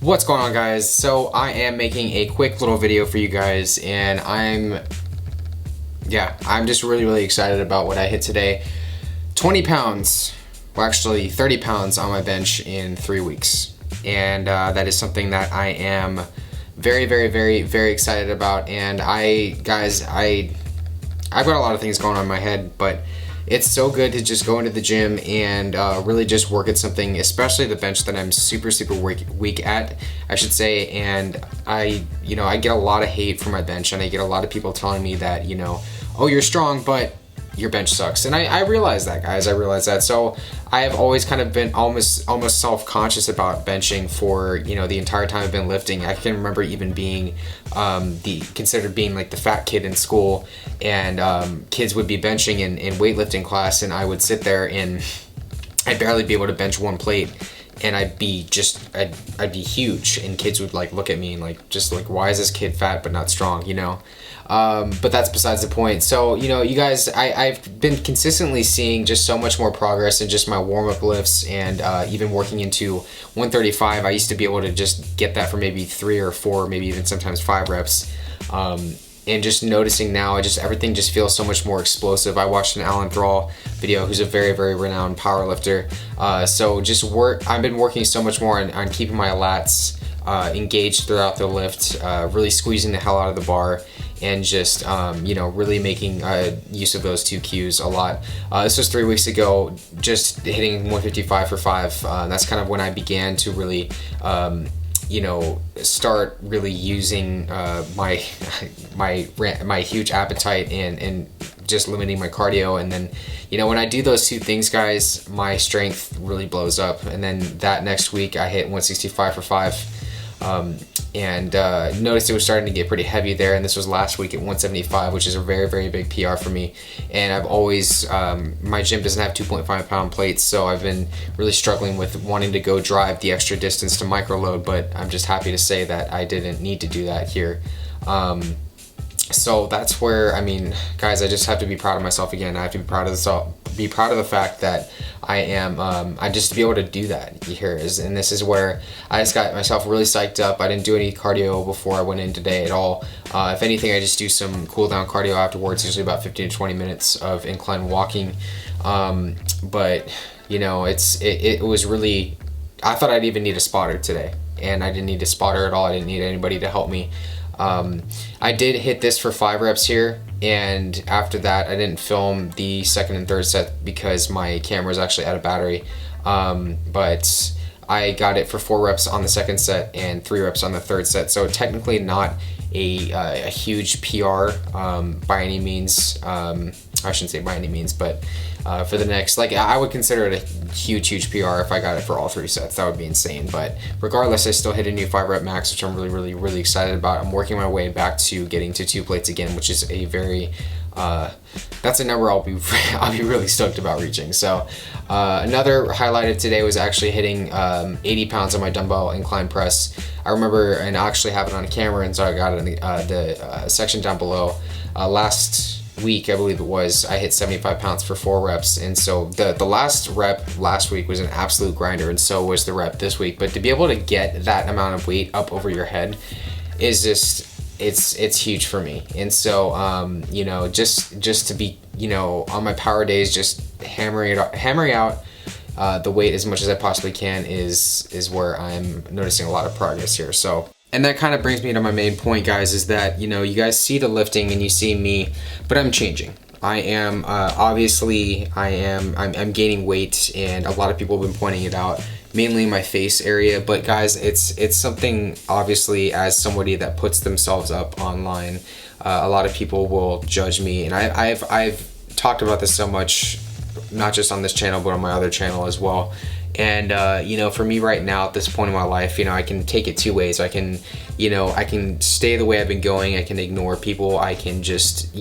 What's going on, guys? So I am making a quick little video for you guys, and I'm just really excited about what I hit today. 20 pounds, well actually 30 pounds on my bench in 3 weeks. And that is something that I am very excited about. And I've got a lot of things going on in my head, but it's so good to just go into the gym and really just work at something, especially the bench that I'm super weak at, I should say. And I get a lot of hate from my bench, and I get a lot of people telling me that, oh, you're strong, but your bench sucks. And I realize that, guys. I realize that. So I have always kind of been almost self-conscious about benching for, the entire time I've been lifting. I can remember even being considered being like the fat kid in school, and kids would be benching in weightlifting class, and I would sit there and I'd barely be able to bench one plate, and I'd be huge, and kids would look at me and why is this kid fat but not strong, but that's besides the point. So, you guys, I've been consistently seeing just so much more progress in just my warm-up lifts, and even working into 135. I used to be able to just get that for maybe 3 or 4, maybe even sometimes 5 reps. And just noticing now, everything just feels so much more explosive. I watched an Alan Thrall video, who's a very renowned power lifter. I've been working so much more on keeping my lats engaged throughout the lift, really squeezing the hell out of the bar, and just really making use of those 2 cues a lot. This was 3 weeks ago, just hitting 155 for 5. That's kind of when I began to really start really using my huge appetite and just limiting my cardio. And then when I do those 2 things, guys, my strength really blows up. And then that next week I hit 165 for 5. And noticed it was starting to get pretty heavy there, and this was last week at 175, which is a very big PR for me. And I've always, my gym doesn't have 2.5 pound plates, so I've been really struggling with wanting to go drive the extra distance to micro load, but I'm just happy to say that I didn't need to do that here. So that's where, guys, I just have to be proud of myself again. I have to be proud of the fact that I am, just to be able to do that here and this is where I just got myself really psyched up. I didn't do any cardio before I went in today at all. If anything, I just do some cool down cardio afterwards, usually about 15 to 20 minutes of incline walking. But it was really, I thought I'd even need a spotter today, and I didn't need a spotter at all. I didn't need anybody to help me. I did hit this for 5 reps here, and after that I didn't film the second and third set because my camera is actually out of battery, but I got it for 4 reps on the second set and 3 reps on the third set, so technically not a huge PR by any means. I shouldn't say by any means, but for the next, I would consider it a huge PR if I got it for all 3 sets. That would be insane. But regardless, I still hit a new 5 rep max, which I'm really excited about. I'm working my way back to getting to 2 plates again, which is a very that's a number I'll be really stoked about reaching. So another highlight of today was actually hitting 80 pounds on my dumbbell incline press. I remember, and I actually have it on camera, and so I got it in the section down below. Last week, I believe it was, I hit 75 pounds for 4 reps, and so the last rep last week was an absolute grinder, and so was the rep this week. But to be able to get that amount of weight up over your head is just, it's huge for me. And so just to be on my power days, just hammering out the weight as much as I possibly can is where I'm noticing a lot of progress here. So, and that kind of brings me to my main point, guys, is that you guys see the lifting and you see me, but I'm changing. I am obviously I'm gaining weight, and a lot of people have been pointing it out, mainly in my face area. But guys, it's something, obviously, as somebody that puts themselves up online, a lot of people will judge me, and I've talked about this so much, not just on this channel but on my other channel as well. And for me right now at this point in my life, I can take it 2 ways. I can stay the way I've been going. I can ignore people. I can just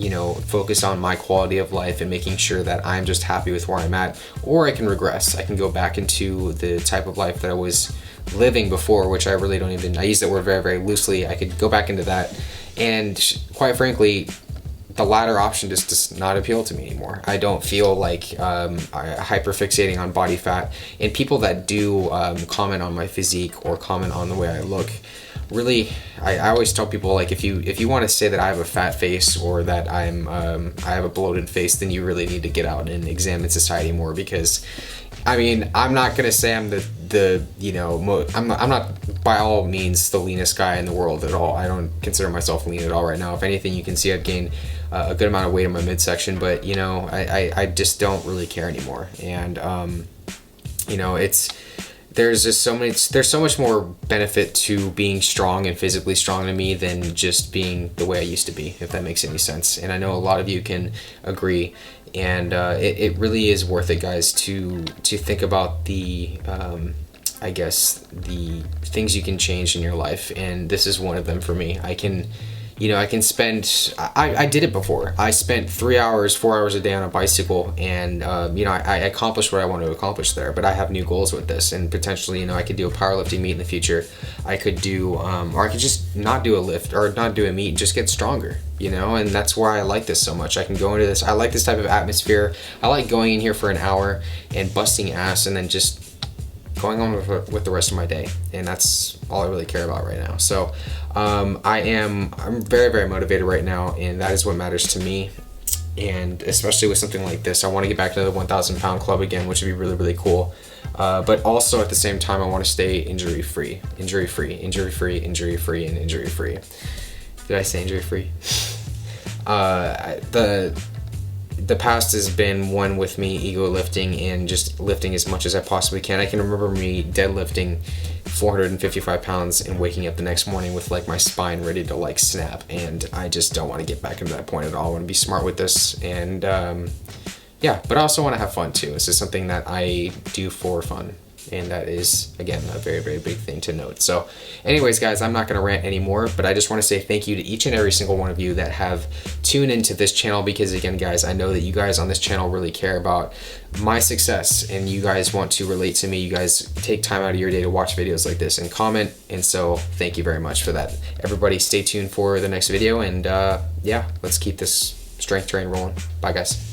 focus on my quality of life and making sure that I'm just happy with where I'm at, or I can regress. I can go back into the type of life that I was living before, which I really don't even, I use that word very loosely. I could go back into that, and quite frankly, the latter option just does not appeal to me anymore. I don't feel like hyperfixating on body fat, and people that do comment on my physique or comment on the way I look, really, I always tell people, like, if you want to say that I have a fat face or that I have a bloated face, then you really need to get out and examine society more, because I mean, I'm not gonna say I'm the you know, I'm not by all means the leanest guy in the world at all. I don't consider myself lean at all right now. If anything, you can see I've gained a good amount of weight in my midsection, but you know, I just don't really care anymore. And you know, there's so much more benefit to being strong and physically strong to me than just being the way I used to be, if that makes any sense. And I know a lot of you can agree, and it really is worth it, guys, to think about the I guess the things you can change in your life, and this is one of them for me. I can spend, I did it before. I spent 4 hours a day on a bicycle, and you know, I accomplished what I wanted to accomplish there, but I have new goals with this, and potentially, you know, I could do a powerlifting meet in the future. I could do, or I could just not do a lift or not do a meet and just get stronger, you know, and that's why I like this so much. I can go into this, I like this type of atmosphere. I like going in here for an hour and busting ass and then just going on with the rest of my day, and that's all I really care about right now. So I'm very, very motivated right now, and that is what matters to me. And especially with something like this, I want to get back to the 1,000 pound club again, which would be really, really cool. But also at the same time, I want to stay injury free, and injury free. Did I say injury free? The past has been one with me ego lifting and just lifting as much as I possibly can. I can remember me deadlifting 455 pounds and waking up the next morning with like my spine ready to like snap, and I just don't want to get back into that point at all. I want to be smart with this, and yeah, but I also want to have fun too. This is something that I do for fun, and that is, again, a very, very big thing to note. So anyways, guys, I'm not going to rant anymore, but I just want to say thank you to each and every single one of you that have tuned into this channel, because again, guys, I know that you guys on this channel really care about my success, and you guys want to relate to me. You guys take time out of your day to watch videos like this and comment, and so thank you very much for that. Everybody stay tuned for the next video, and yeah, let's keep this strength train rolling. Bye, guys.